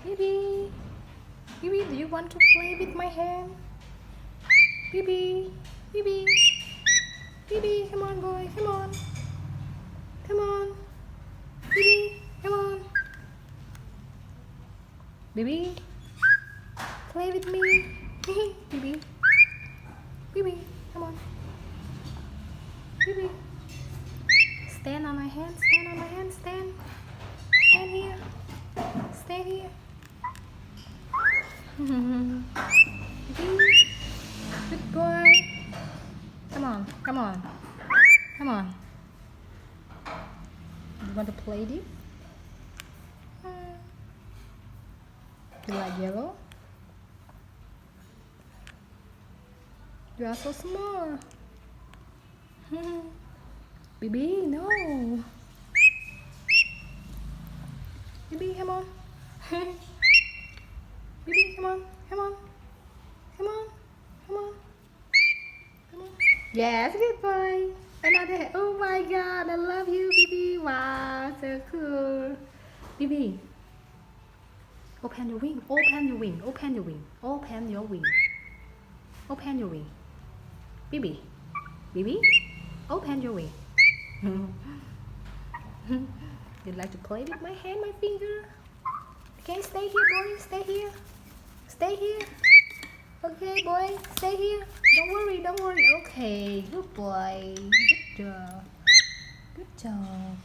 Bibi, Bibi, do you want to play with my hand? Bibi, Bibi, Bibi, come on, boy, come on, come on, Bibi, come on, Bibi, play with me, Bibi, Bibi, come on, Bibi, stand on my hand, stand on my hand, stand here, stand here. Good boy. Come on, come on, come on. You want to play this? You like yellow? You are so small. Bibi, no. Bibi, come on. Bibi, come on, come on, come on, come on, come on. Yes, good boy. Another. Oh my God, I love you, Bibi. Wow, so cool. Bibi, open your wing. Open your wing. Open your wing. Open your wing. Open your wing. Bibi, Bibi, open your wing. You'd like to play with my hand, my finger? Okay, stay here, boy. Stay here. Stay here. Okay, boy. Stay here. Don't worry. Don't worry. Okay. Good boy. Good job. Good job.